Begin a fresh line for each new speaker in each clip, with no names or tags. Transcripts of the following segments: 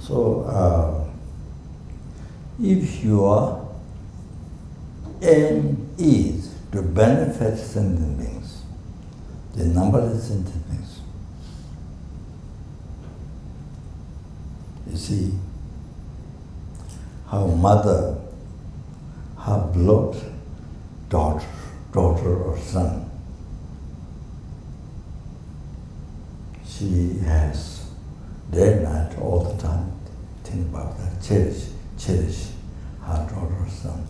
So, if your aim is to benefit sentient beings, the numberless sentient beings, you see how mother, her blood daughter or son, she has day and night all the time think about that, cherish her daughter or son,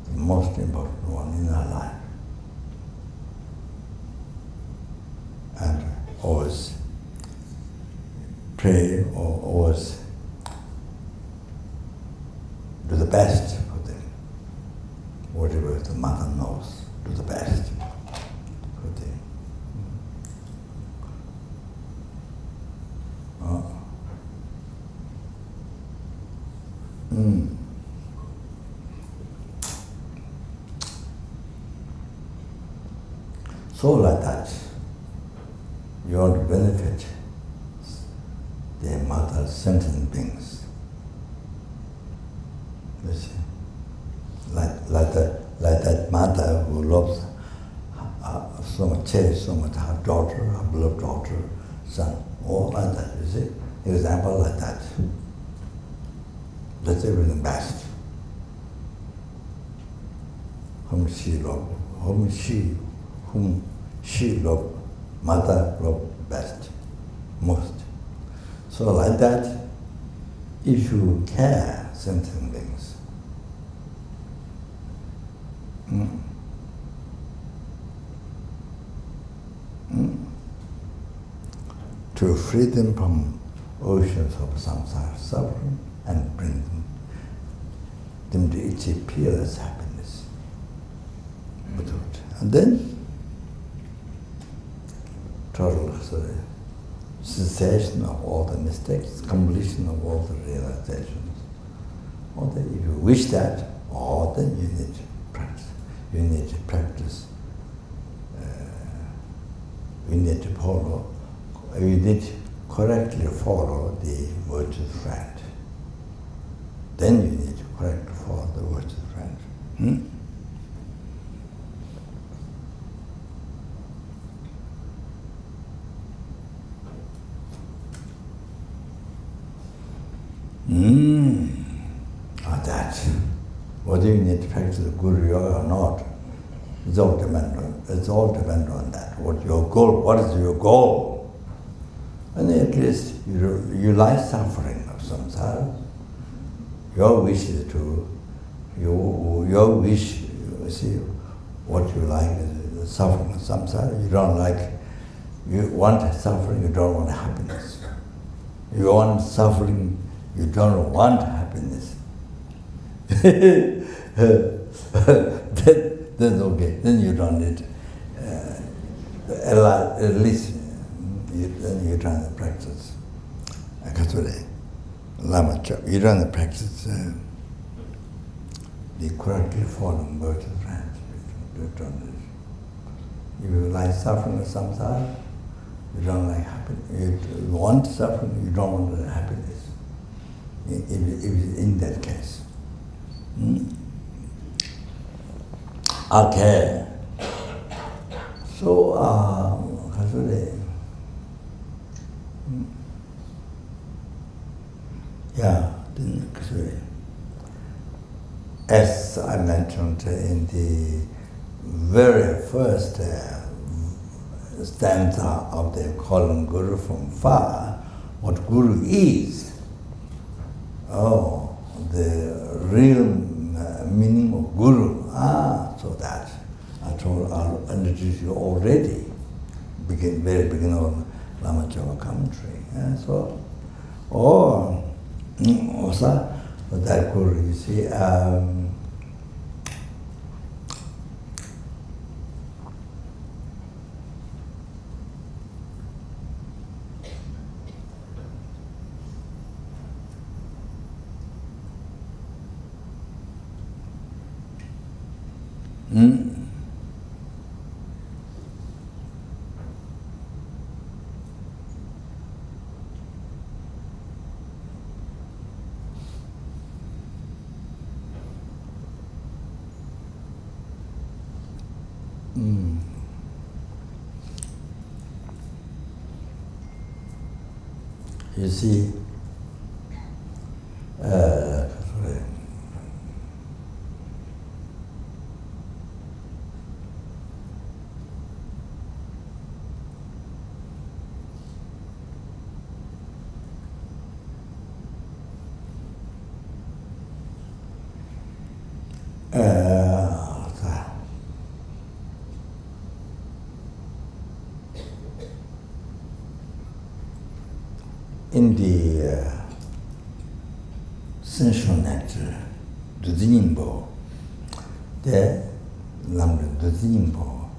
the most important one in her life. And always pray or always do the best for them. Whatever the mother knows, do the best for them. So like that, you want to benefit the mother sentient beings. You see, like that mother who loves so much, cherishes so much her daughter, her beloved daughter, son, all like that. You see, example like that. That's everything best. Whom she loved, mother loved best, most. So like that, if you care sentient beings, to free them from oceans of samsara suffering and bring them to achieve peerless happiness. And then total cessation of all the mistakes, completion of all the realizations. Or that if you wish that, then you need to practice. You need to practice. You need to follow. You need to correctly follow the virtuous friend. Then you need to correctly follow the virtuous friend. That. Whether you need to practice the Guru Yoga or not, it's all dependent on that. What your goal? What is your goal? And at least you like suffering of samsara. Your wish is your wish. You see, what you like is the suffering of samsara. You don't like. You want suffering. You don't want happiness. You want suffering. You don't want happiness. That's okay. Then you don't need, at least then you're trying to practice. Lama, you're trying to practice the correctly following virtuous friends. If you like suffering of samsara, you don't like happiness. You want suffering, you don't want happiness. If in that case. Okay. So, as I mentioned in the very first stanza of the calling Guru from far, what Guru is, the real meaning of Guru. So that I introduced you already, very beginning of Lama Chopa commentary. So, also that Guru, you see, You see, in the Essential Nectar, the Lama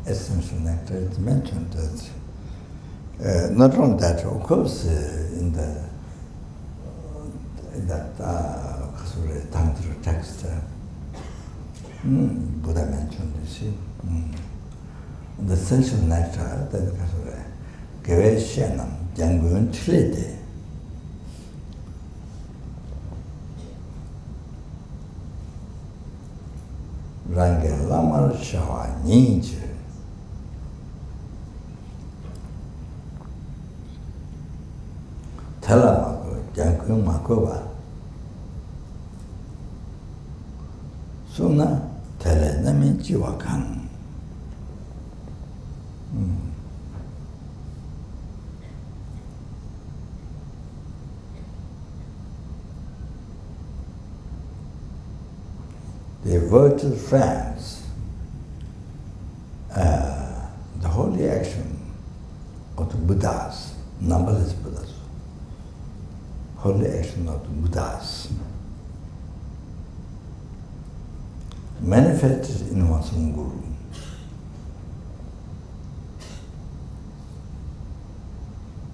Essential Nectar is mentioned that not only that, of course, in that Tantra text, Buddha mentioned, you see, the Essential Nectar, that Gewe Shenam, Jangun Tlede. Range Lama Shawa Ninja. Telamako, Jankun Makoba. Suna Telenami Jiwakan. The virtuous friends, the holy action of the Buddhas, numberless Buddhas, holy action of the Buddhas, manifested in one's own Guru.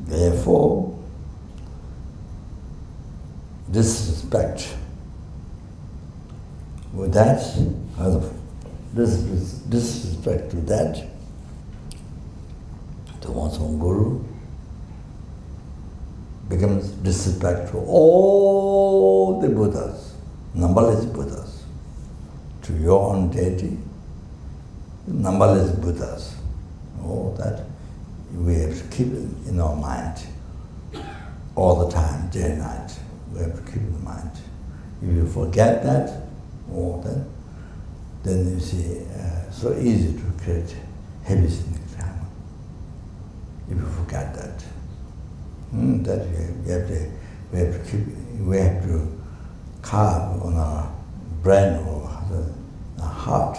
Therefore, disrespect with that, disrespect to that, to one's own Guru, becomes disrespect to all the Buddhas, numberless Buddhas, to your own deity, numberless Buddhas. All that we have to keep in our mind all the time, day and night. We have to keep in mind. If you forget that, then you see, so easy to create habits in the karma. If you forget that, that we have to carve on our brain or our heart,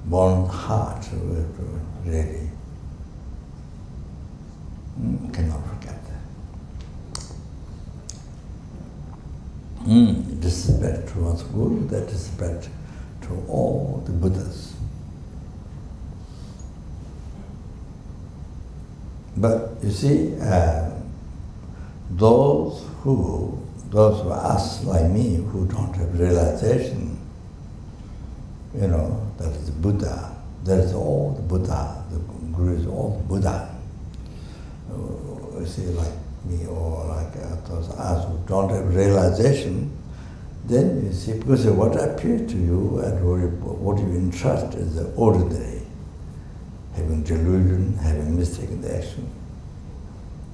born heart. We have to really cannot forget that. Disrespect to one's Guru, that disrespect to all the Buddhas. But you see, those who are us like me who don't have realization, that is the Buddha, that is all the Buddha, the Guru is all the Buddha. You see, like me or like those us who don't have realization, then you see, because what appears to you and what you entrust is the ordinary, having delusion, having mistaken the action,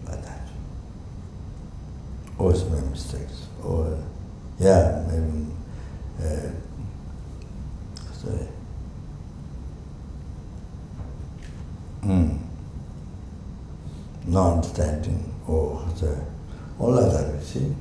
like that. Or small mistakes, or maybe non-understanding, or all like that, you see.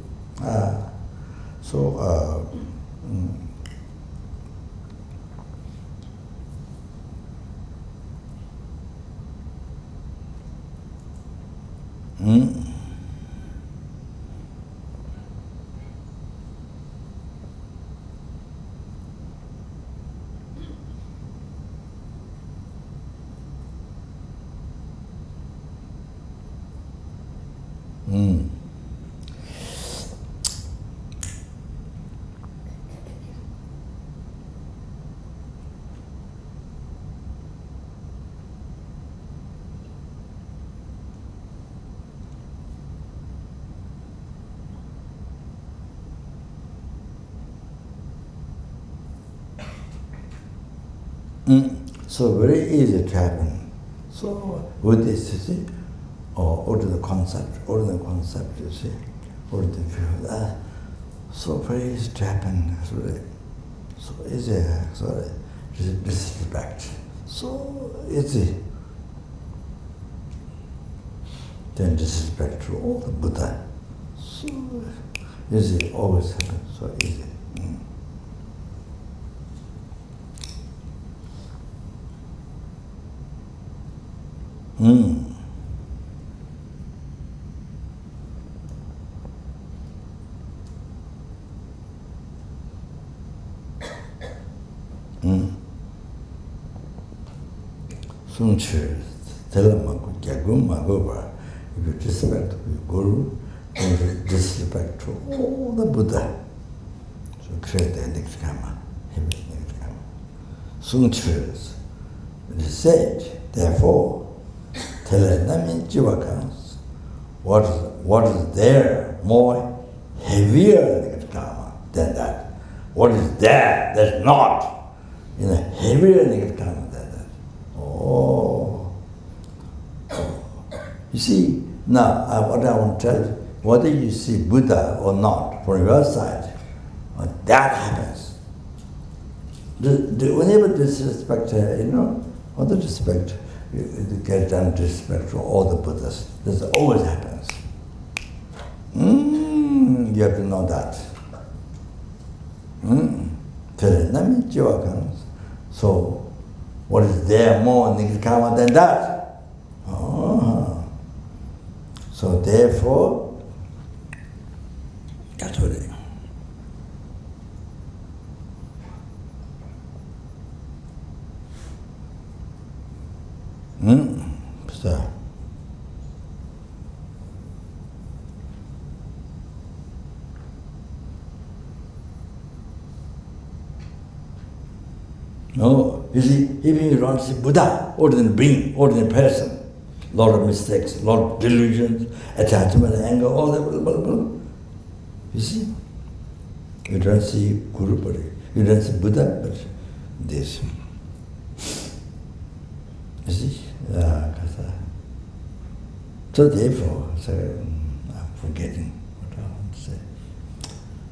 So very easy to happen. So with this, you see, or to the concept, you see, or to the feel. So very easy to happen. So easy, sorry, disrespect. So easy. Then disrespect to all the Buddha. So easy, always happen, so easy. Sunchi, Telamaku, Jagum, Magoba. If you disrespect your Guru, then you disrespect to all the Buddha. So create the next karma, heavy next karma. Sunchi, it is said, therefore, Telenami Jivakans, what is there more heavier negative karma than that? What is there that's not in a heavier negative karma than that? Oh. You see, now what I want to tell you, whether you see Buddha or not from your side, that happens. Whenever disrespect, all the respect, you get done disrespect to all the Buddhas. This always happens. You have to know that. So, what is there more negative karma than that? So therefore, that's what it is. So, no, you see, even you don't see Buddha, ordinary being, ordinary person, lot of mistakes, lot of delusions, attachment, anger, all that, blah, blah, blah. You see, you don't see Guru, but you don't see Buddha, but this. You see, so therefore, I'm forgetting what I want to say.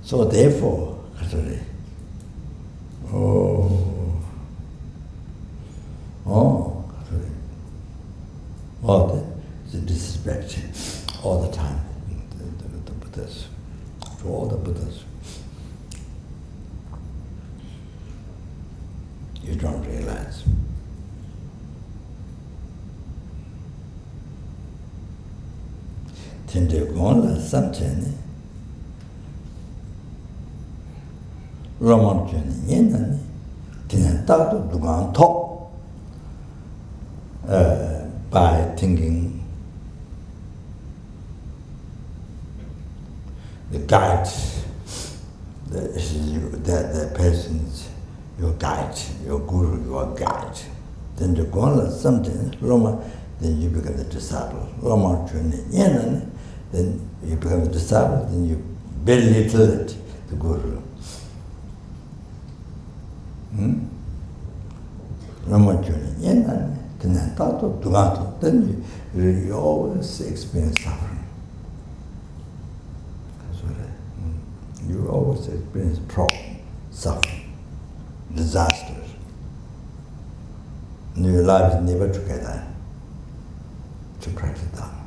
So therefore, the disrespect all the time, the Buddhas, to all the Buddhas. You don't realize. Tende gonla samchene, Lama juni yenani, tene tato dugan top. By thinking the guide, the person's your guide, your guru, your guide. Then you go on something, Lama, then you become the disciple. Lama Yenan, then you become the disciple, then you belittle it, the guru. Lama Yenan. Then you always experience suffering. You always experience problem, suffering, disasters. And your life is never together to practice Dharma.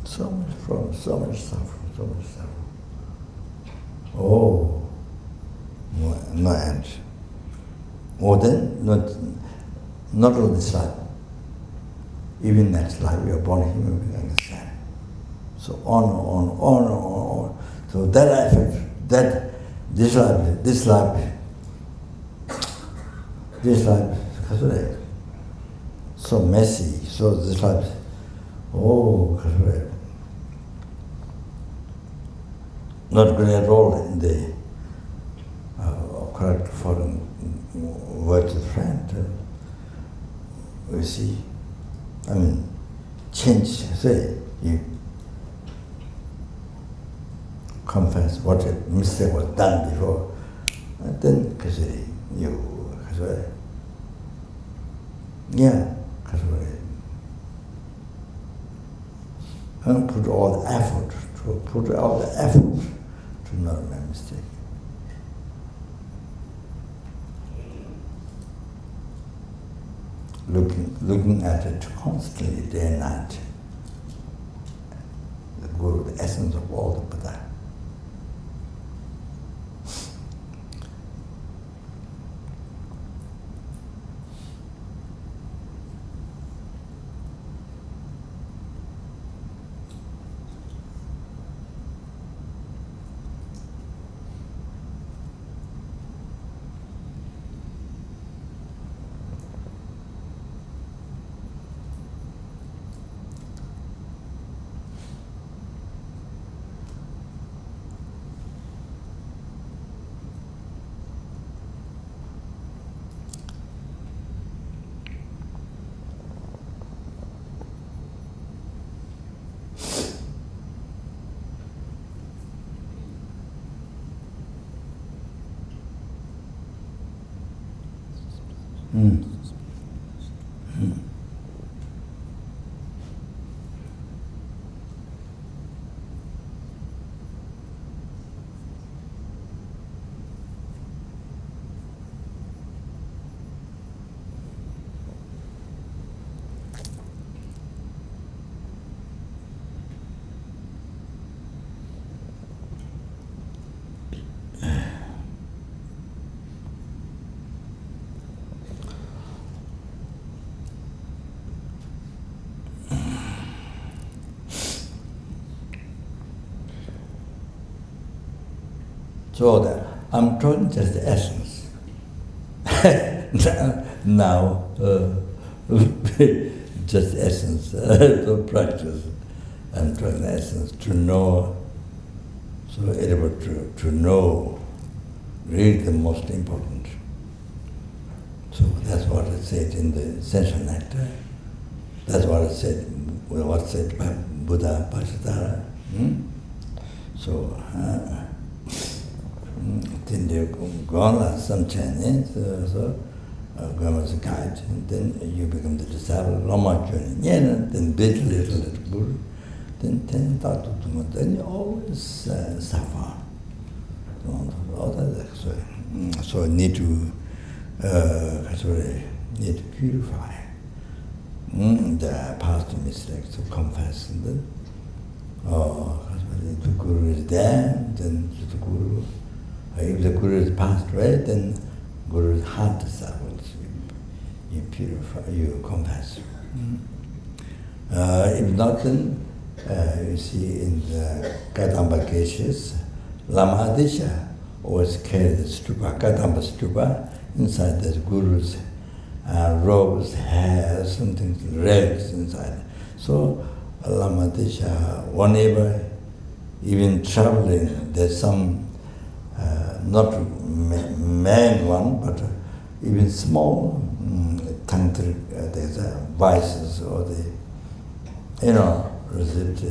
So much problem, so much suffering, so much suffering. Oh, no end. Or then, not only this life, even next life, we are born human being, understand. So on. So that effect, that this life, so messy, so this life, not good at all in the correct foreign words of friend. We see, change, say, you confess what a mistake was done before, and then you Yeah, Kasuri. And put all the effort to not make mistake. Looking at it constantly, day and night. The Guru, the essence of all the Buddha. So that I'm talking just the essence. now just essence to practice. I'm talking the essence to know, so able to know really the most important. So that's what it said in the Essential Nectar. That's what it said, what said by Buddha Bodhisattva. So then they go on some chanting, so Gama is a guide, and then you become the disciple, Lama journey, then little Guru, then then you always suffer. So need to purify the past mistakes, to confess, and then the Guru is there, then the Guru. If the Guru is passed away, then Guru's heart disciples, you purify, you confess. If not, then you see in the Kadamba cases, Lama Adisha always carry the stupa, Kadamba stupa, inside the Guru's robes, hair, something, rags inside. So Lama Adisha, whenever, even traveling, there's some not main one, but even small tantric, there's vices or the, received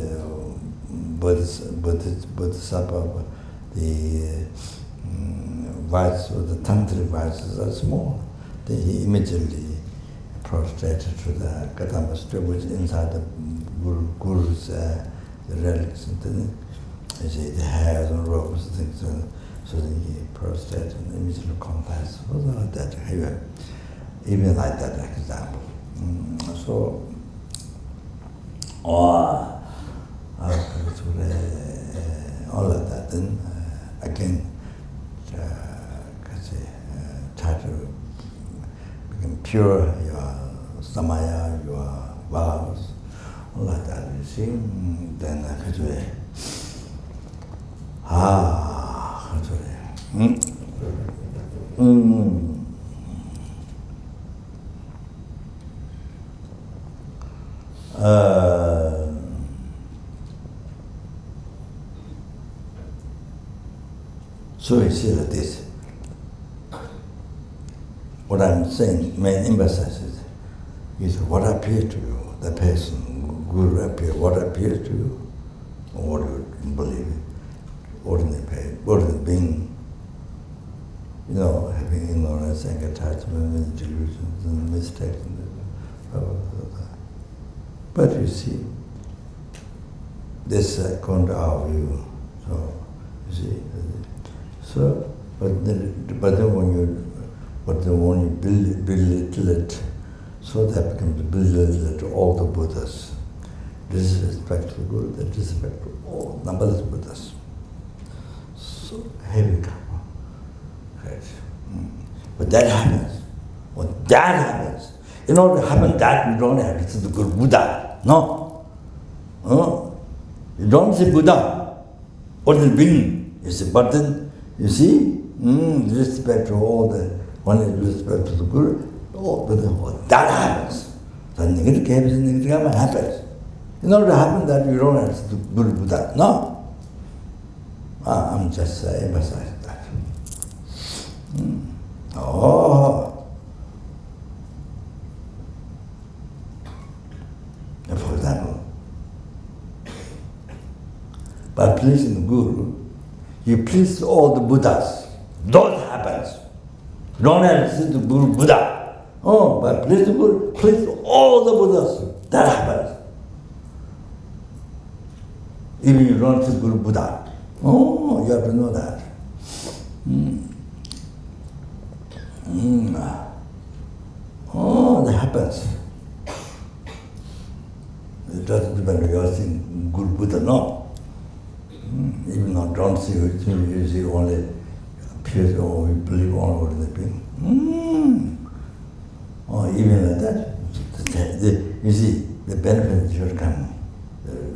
bodhisattva, the vices or the tantric vices are small. He immediately prostrated to the Kadamba stupa, which inside the Guru's the relics, and then you see the hairs and robes and things. So then he prostrated and immediately confessed. Something like that. Even like that example. So, all of that. Then again, try to become pure, your samaya, your vows, all like that. You see, then so you see that this, what I'm saying, main emphasis is what appears to you, the person, Guru appears, what appears to you, or what you believe, ordinary being, having ignorance and attachment and delusions and mistakes. But you see, this according to our view. So you see, so but then when you belittle it, so that becomes belittle to all the Buddhas. Disrespect to the Guru, the disrespect to all numberless Buddhas. So heavy karma. Right. But that happens. When that happens, in order to happen that, you don't have to see the Guru Buddha. No. You don't see Buddha. What is being? You see, but then, you see, respect to all the, one is respect to the Guru, but then that happens. The negative karma happens. In order to happen that, you don't have to see the Guru Buddha. No. I'm just emphasizing that. For example, by pleasing the Guru, you please all the Buddhas. That happens. You don't have to see the Guru Buddha. By pleasing the Guru, please all the Buddhas. That happens. Even you don't see Guru Buddha. You have to know that. That happens. It doesn't depend on your seeing Guru Buddha, no. Even though don't see it, you see only appears or you believe only what they being. Even like that, you see, the benefits should come.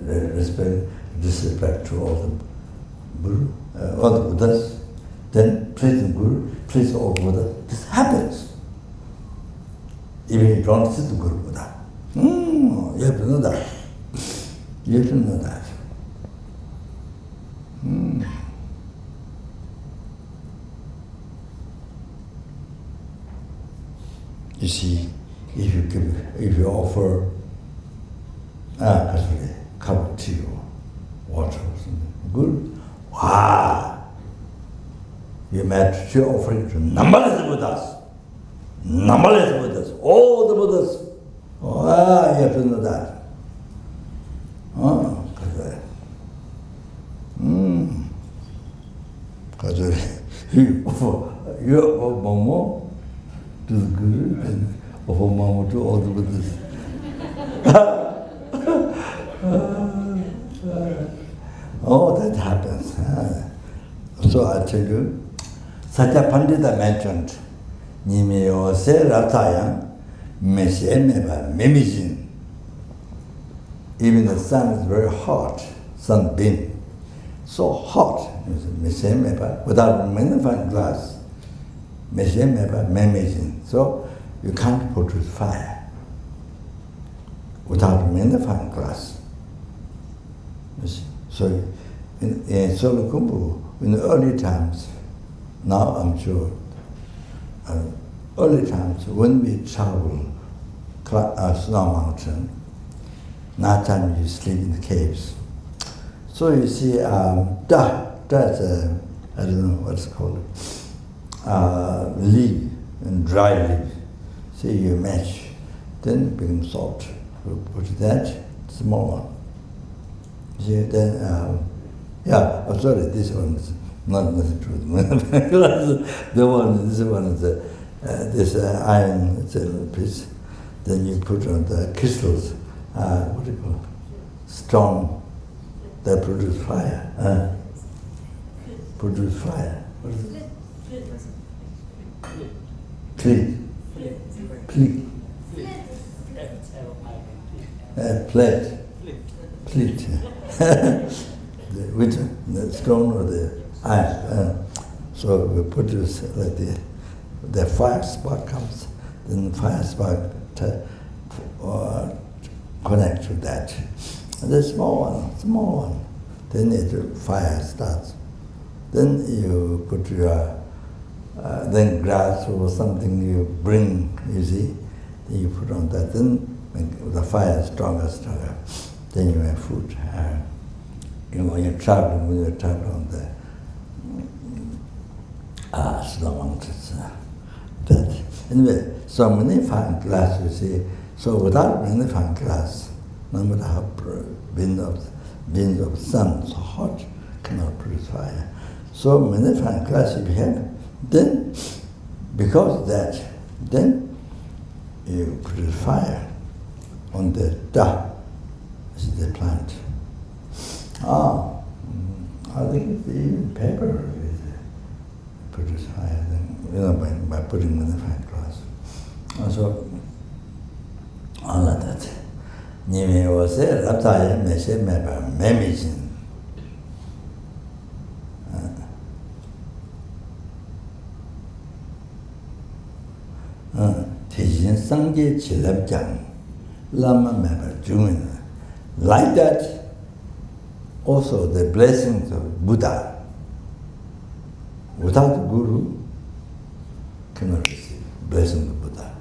Respect, disrespect to all the Buddhas, then praise the Guru, praise all Buddhas. This happens. Even if you don't see the Guru Buddha. You have to know that. You have to know that. You see, if you offer a cup of tea or water or something good, wow! You made tea offering to numberless Buddhas. Numberless Buddhas, all the Buddhas. You have to know that. Because you offer Momo to the Guru and offer Momo to all the Buddhas. That happens. So I tell you, Sakya Pandita mentioned, Nimeo se ratayang meshemeba memijin. Even the sun is very hot, sunbeam, so hot, meshemeba, without magnifying glass, meshemeba memijin. So you can't produce fire without magnifying glass. So in Solukumbu, in the early times, now I'm sure, early times when we travel Snow Mountain, night time you sleep in the caves. So you see, that's I don't know what's called, leaf, and dry leaf. See, you mash, then it becomes salt. You put that, small one. See, then, sorry, this one is not true. This one is this iron piece. Then you put on the crystals, what do you call it? Stone that produce fire. Produce fire. What is it? Plate. Plate. Which the stone or the iron. So we put this like the fire spark comes, then the fire spark connect to that. And the small one, then the fire starts. Then you put your then grass or something you bring, you see, then you put on that. Then when the fire is stronger, then you have food. When you're traveling on the snow mountains, that. Anyway, so magnifying glass, you see, So without magnifying glass, no matter how beams of sun so hot cannot produce fire. So magnifying glass if you have, then because of that, then you produce fire on the da, which is the plant. I think it's even paper produce fire, then, by putting magnifying glass. So all of that. Nimi was a raptaya meshe meba memijin. Tijin sangye chilab jang, Lama meba jumin. Like that, also the blessings of Buddha, without the Guru, cannot receive blessing of Buddha.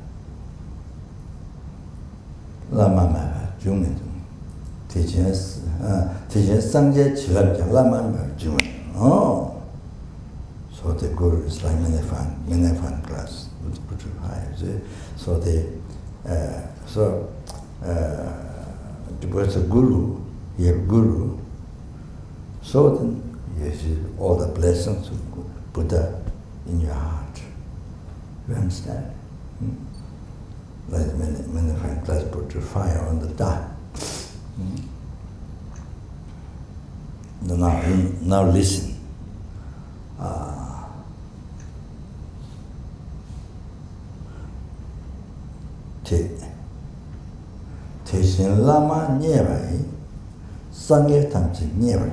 Lama meba jumin. Tijin sangye chilab jang, Lama meba jumin. Oh, so the Guru is like magnifying glass. So towards the Guru, you have Guru, so then you see all the blessings of Buddha in your heart. You understand? Like magnifying glass put fire on the dark. Now listen. Teaching Lama never, Sangye Tamsi never.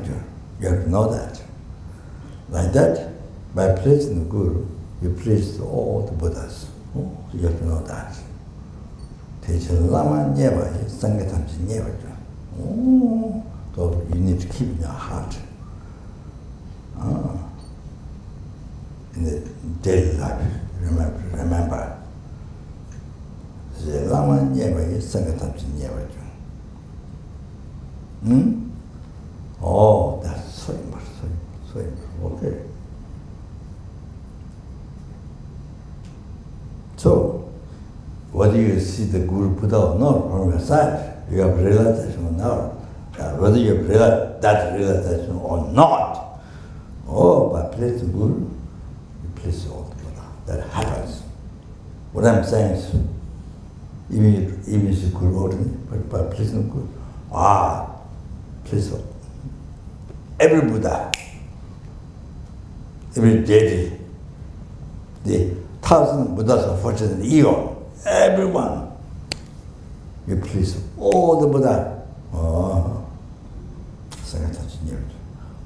You have to know that. Like that, by praising the Guru, you praise all the Buddhas. You have to know that. Teaching Lama never, Sangye Tamsi never. So you need to keep in your heart. In the daily life, remember. Lama never is Sangatamsi never. Oh, that's so important, so important. Okay. So, whether you see the Guru Buddha or not from your side, you have realization or not. Whether you have realized that realization or not, by praising the Guru, you praise all the Buddha. That happens. What I'm saying is, even if the Guru ordered me, but by praising the Guru, praise every Buddha, every deity, the 1,000 Buddhas of fortune eon, everyone, you please all the Buddha. Sangatans near.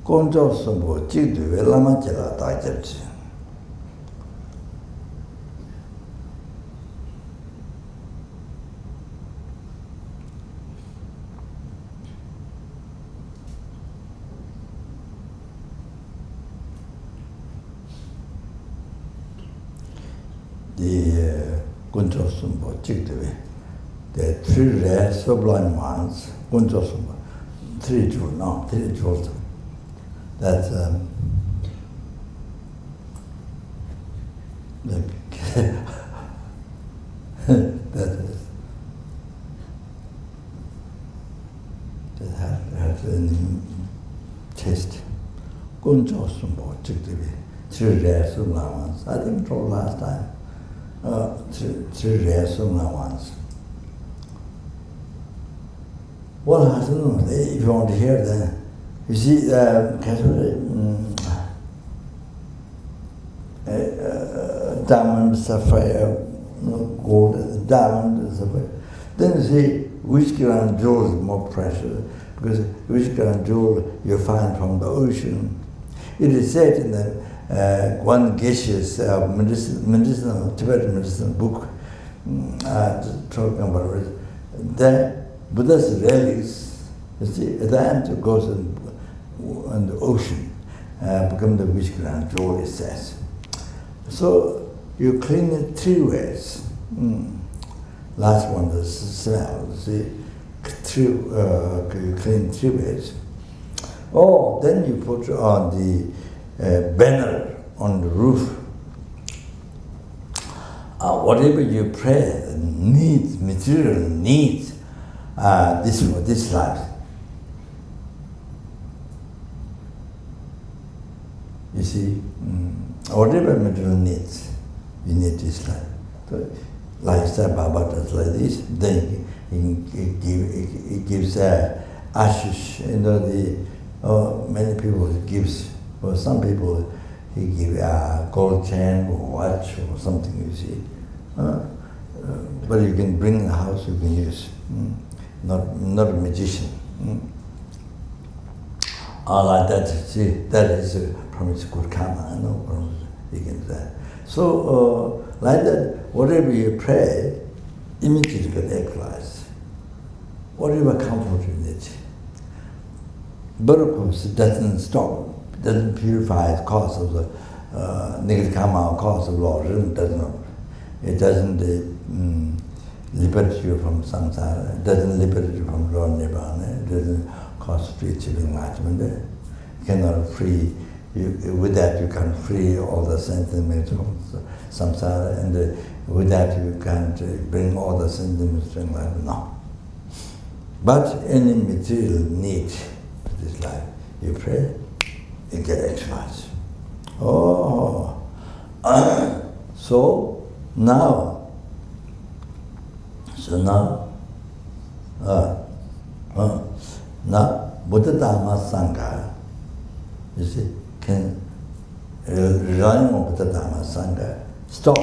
Konjo Sumbo, Chidu, Lama Jela, Dajarchi. The Konjo Sumbo, Chidu, the three rare sublime ones, Konjo Sumbo. 3 jewels. That's that is that has a taste. Gunjo Sumbo Chiktivi, 3 rare Sumla ones. I think told last time. 3 rare Sumla ones. Well, I don't know, if you want to hear that, you see, diamond, sapphire, gold, diamond, sapphire. Then you see, which crown jewel is more precious, because which crown jewel you find from the ocean. It is said in the one Geshe's medicinal, Tibetan medicine book, talking about it, that Buddha's relics, you see, at the end it goes in the ocean, become the which ground jewel, it says. So you clean it 3 ways. Last one is smell. See, you clean 3 ways. Then you put on the banner on the roof. whatever you pray, needs, material needs, this life. You see, whatever material needs, you need this life. So, like Sai Baba does like this, then he gives ashish, many people gives, for some people he gives a gold chain or watch or something, you see. But you can bring in the house, you can use. Not a magician. All like that, see, that is promise good karma, no promise, you can do that. So, like that, whatever you pray, immediately get actualized. Whatever comfort you need. But of course, it doesn't stop, it doesn't purify the cause of the negative karma, cause of law, it doesn't liberate you from samsara, it doesn't liberate you from Lord Nibbana, it doesn't cause free achieving enlightenment. You cannot free, with that you can free all the sentiments of samsara, and with that you can't bring all the sentiments to enlightenment, no. But any material need to this life, you pray, you get actualized. Oh, so now, Buddha Dhamma Sangha, you see, can relying on Buddha Dhamma Sangha stop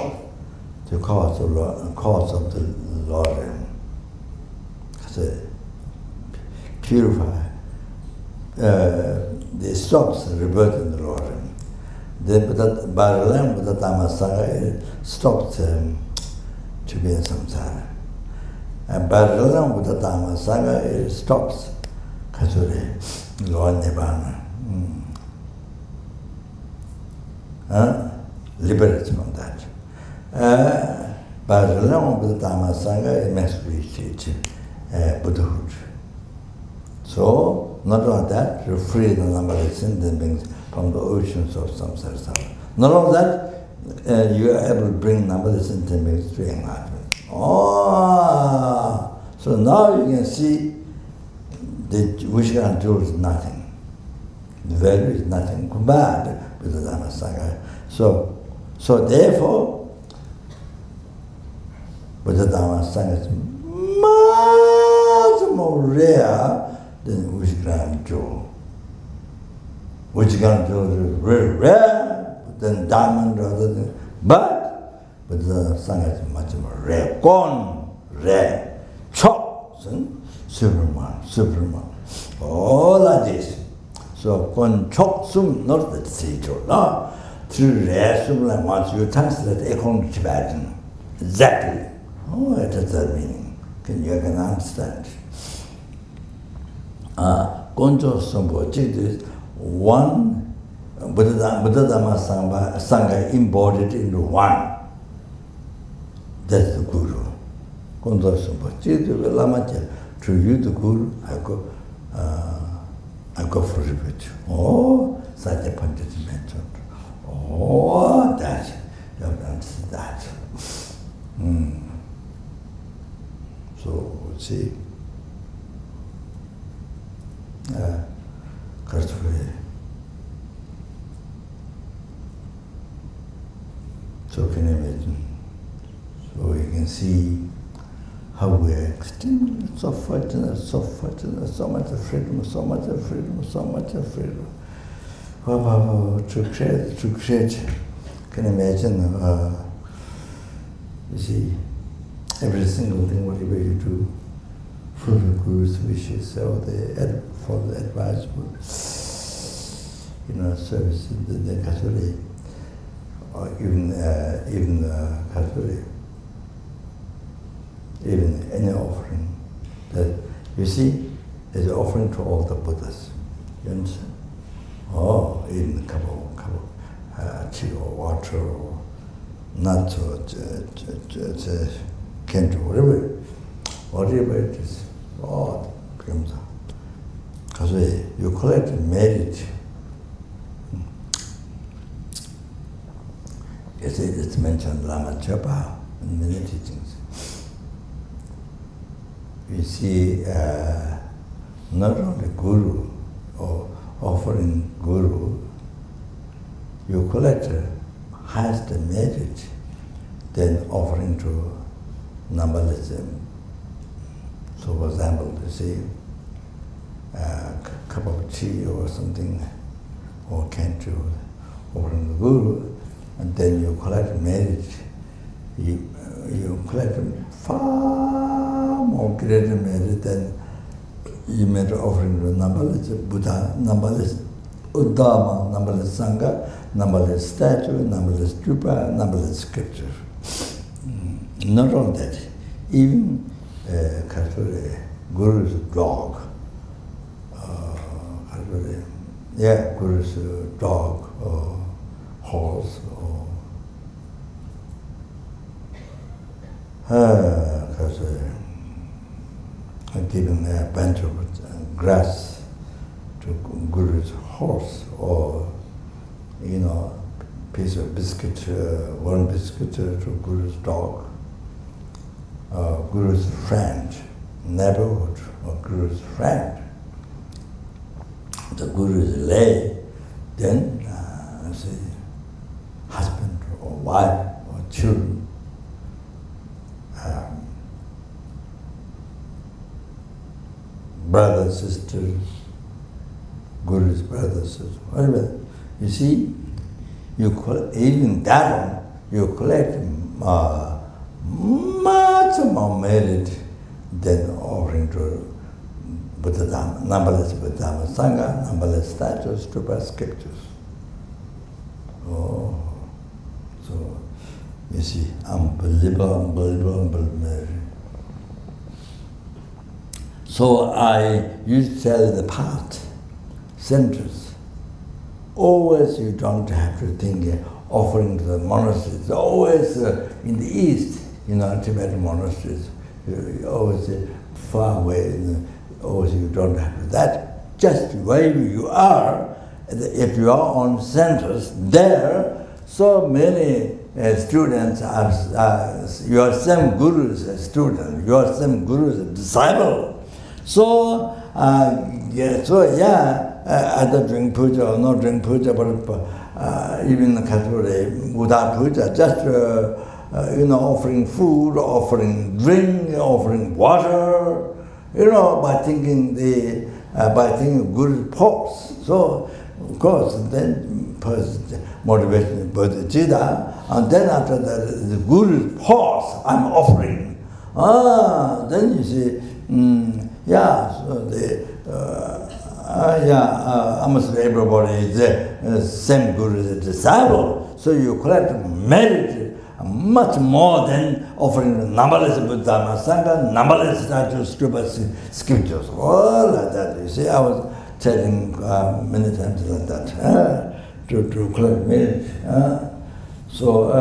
the cause of the Lord, purify, the stops rebirth the Lord. By relying on Buddha Dhamma Sangha, it stops to be in samsara. And by relying on Buddha Dhamma Sangha, it stops Lord Nibbana. Liberates from that. By relying on Buddha Dhamma Sangha, it makes reach Buddhahood. So, not only that, to free the number of sentient beings from the oceans of samsara. Not only that, you are able to bring number of sentient beings to enlightenment. Oh, so now you can see the Vishkara jewel is nothing. The value is nothing compared with the Dhamma Sangha. So therefore, Buddha Dhamma Sangha is much more rare than Vishkara jewel. Vishkara jewel is very rare than diamond, but Buddha Sangha is much more rare. Gone, rare, chop, Superman, all like this. So, gone, chop, sum, not the teacher, no. Through rare, Superman, once you translate according to Tibetan, exactly. Oh, what does that mean? You can understand. Gonjo Sumbo, is one Buddha Dhamma Sangha embodied into one. That's the Guru. Gonjo Sumbo, Lama, to you, the Guru, I go for refuge. Oh, Sakya Pandita mentioned. Oh, that, you have to understand that. So, see, so can you imagine? So you can see how we are extremely so fortunate, so much freedom, so much freedom. To create, can you imagine, you see, every single thing, whatever you do, for the Guru's wishes, or for the advice, service, the Kasuri, or even Kasuri, even any offering. That you see, there's an offering to all the Buddhas. You understand? Oh, even a couple tea or water or nuts or candy, whatever it is, all becomes. Because you collect merit. You see, it's mentioned Lama Zopa. and many teachings. You see, not only Guru or offering Guru, you collect highest merit, then offering to numberless. So, for example, you see, a cup of tea or something, or candle, offering the Guru, and then you collect merit. You collect far more greater merit than you made offering to numberless Buddha, numberless Uddhama, numberless Sangha, numberless statue, numberless stupa, numberless scripture. Not only that, even Guru's dog, Guru's dog or horse or giving a bunch of grass to Guru's horse, or piece of biscuit, one biscuit to Guru's dog, Guru's friend, neighborhood, or Guru's friend. The Guru's lay, then say husband or wife or children. Brothers, sisters, Guru's brothers, sisters, whatever. You see, even that one, you collect much more merit than offering to Buddha Dhamma, numberless Buddha Dhamma Sangha, numberless statues, stupa, scriptures. Oh, so you see, unbelievable merit. So I used to tell the path, centers. Always you don't have to think offering to the monasteries. Always in the east, Tibetan monasteries, you always far away. Always you don't have to. That just where you are. If you are on centers, there so many students are your same Guru's student, your same Guru's disciple. So, either drink puja or not drink puja, but even without puja, just offering food, offering drink, offering water, by thinking Guru's pause. So, of course, then motivation bodhisattva, and then after that, the Guru's pause, I'm offering. Then you see. Almost everybody is the same Guru as a disciple. So you collect merit much more than offering numberless Buddha Sangha, numberless statues, stupa, scriptures, all like that. You see, I was telling many times like that to collect merit. So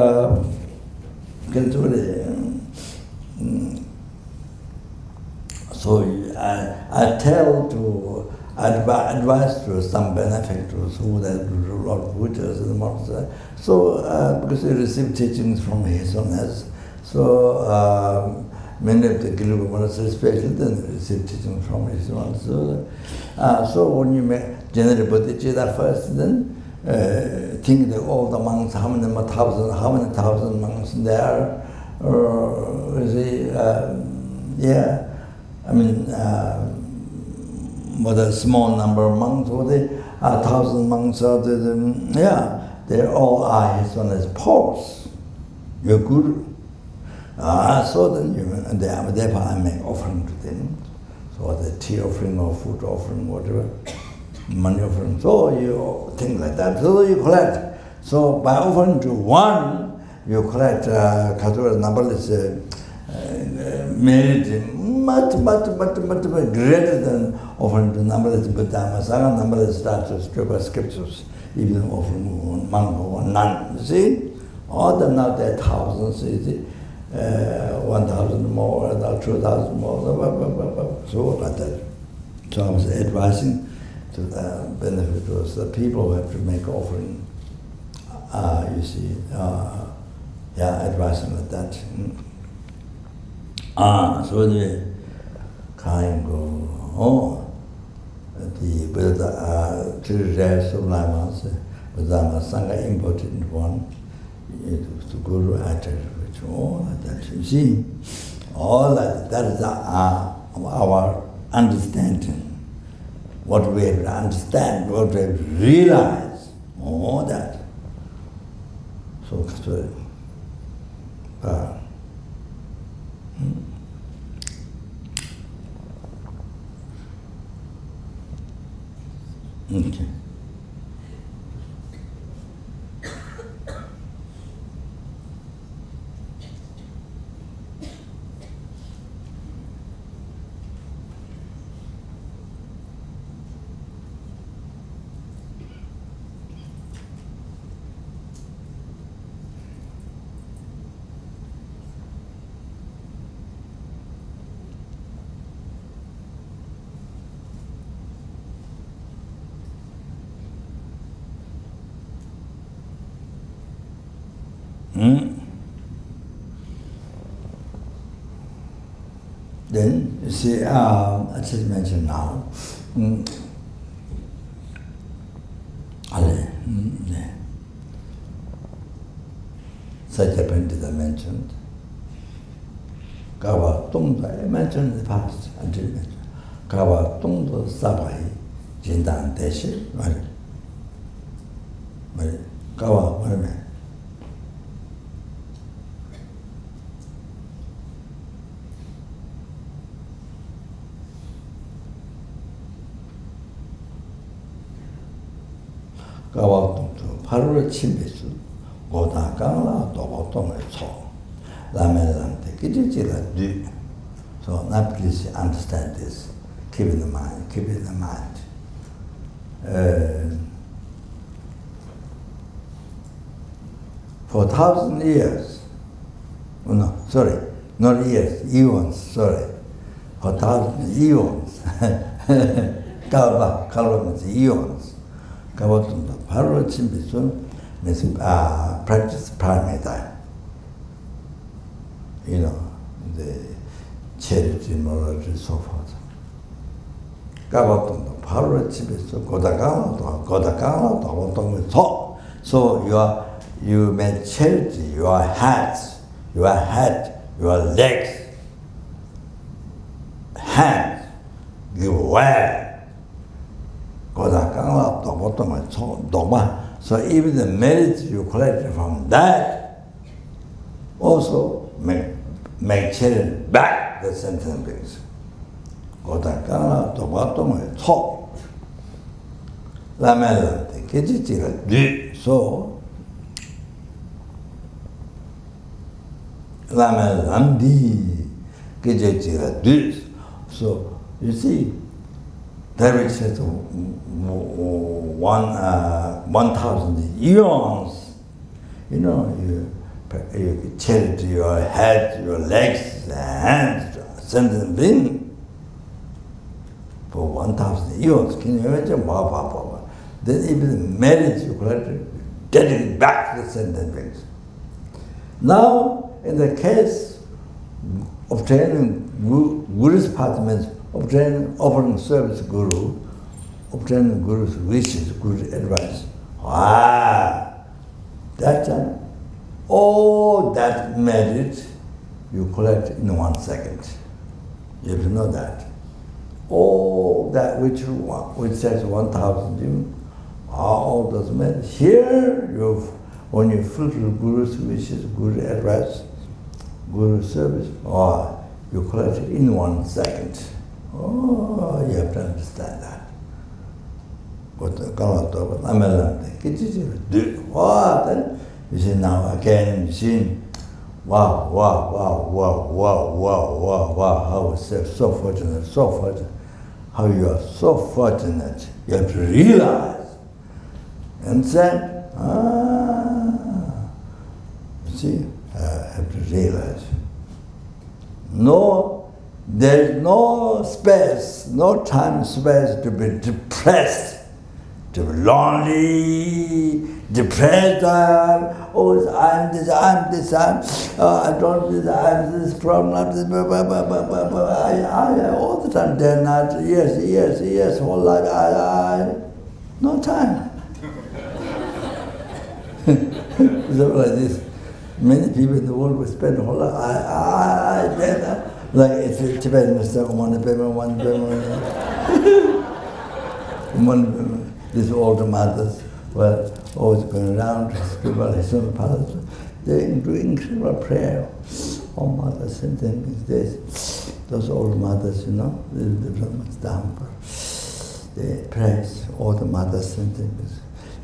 I tell to advise to some benefactors who have a lot of pujas in the monastery. So because they receive teachings from His Holiness, so many of the Guru monasteries, especially, then receive teachings from His Holiness. So when you generate bodhicitta first, then think that all the monks, how many thousand monks there, with a small number of monks, or 1,000 monks, they all are His Holiness pause, your Guru. So then therefore I make offering to them. So the tea offering or food offering, whatever, money offering. So you think like that. So you collect. So by offering to one, you collect numberless merit much greater than offering to numberless Buddha Sangha, numberless statues, scriptures, even offering one monk or nun. You see? All the now there are thousands, you see? 1,000 more, 2,000 more, so like that. So I was advising to the benefit was the people who have to make offering, Yeah, advice like that. So the kind go, the Buddha, two rest of Lamas, Buddha Sangha important one, to Guru attribute, all like that. You see, all that is our understanding. What we have to understand, what we have to realize, all that. So, okay. Then, you see, I just mentioned now, Sakya Pandita mentioned, Kawa Tungda, I mentioned in the past, I did mention, Kawa Tungda Sabai, Jindan Deshi, Kawa, what a man. 가와동도 8월 침비수 고다강라 도보동을 쳐 라멜란데 기지지라 뉘. So now please understand this. Keep it in mind. Keep it in mind. For 1,000 years, oh no, sorry, not years, eons, sorry. For 1,000 eons, Kalpa means eons. Kawatunta Parva Chimbisun means practice paramita. You know, the charity, morality, so forth. Kawatunta Parva Chimbisun Godakana, so you make charity, your hands, your head, your legs, hands, give away. So even the merit you collect from that also make charity back the sentient beings. So so you see, there is 1,000 eons. You know, you charity your head, your legs, hands, sentient being for 1,000 eons. Can you imagine? Then even the merit you collected, getting it back to the sentient beings. Now, in the case of training Guru's path means offering service to Guru, obtaining Guru's wishes, Guru's advice. That time, all that merit you collect in 1 second. You have to know that. All that which says 1,000 even, all those merit. Here, when you fulfill Guru's wishes, Guru's advice, Guru's service, you collect it in 1 second. You have to understand that. Then you see now again, you see, wow, how it's so fortunate, how you are so fortunate. You have to realize. And then, you see, have to realize. There is no space, no time, space to be depressed to be lonely, depressed, oh, I'm this, I don't this, I'm this problem, I'm this, I, all the time, day and night, yes, whole life, no time. So like this, many people in the world will spend a whole life, like it's Tibetan, these older mothers were always going around, they're doing incredible prayer. All mothers, sentient this. Those old mothers, you know, they don't much down, but they praise all the mothers, sentient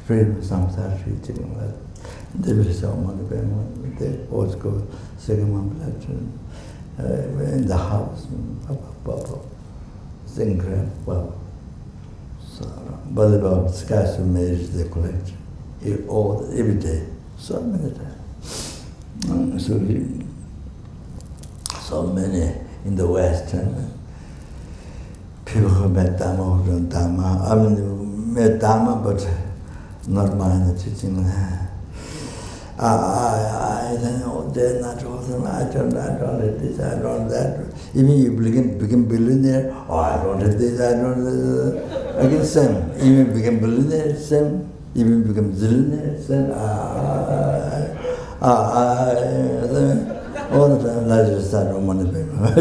freedom, samsara, teaching that. They will say, they always go second one in the house, it's incredible. But about skies of marriage they collect every day, so many times. So many in the West, people who met Dharma, who don't Dharma. I mean, met Dharma, but not mind the teaching. I don't know, they're not awesome, I don't have this, I don't have that. Even you become billionaire, oh, I don't have this, I don't have this. Again, same. Even become billionaire, same. Even become zillionaire, same. All the time, I just start on money payment.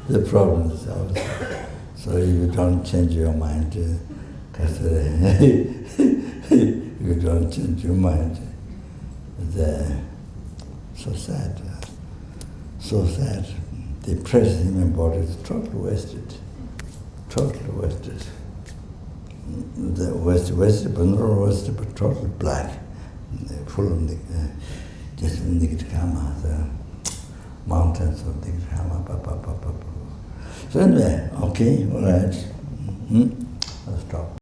The problem is also. So if you don't change your mind, you don't change your mind, so sad. So sad. The precious human body is totally wasted. Totally wasted. The wasted, but not wasted, but totally black. Full of just negative karma, the mountains of negative karma. So anyway, okay, all right. I'll stop.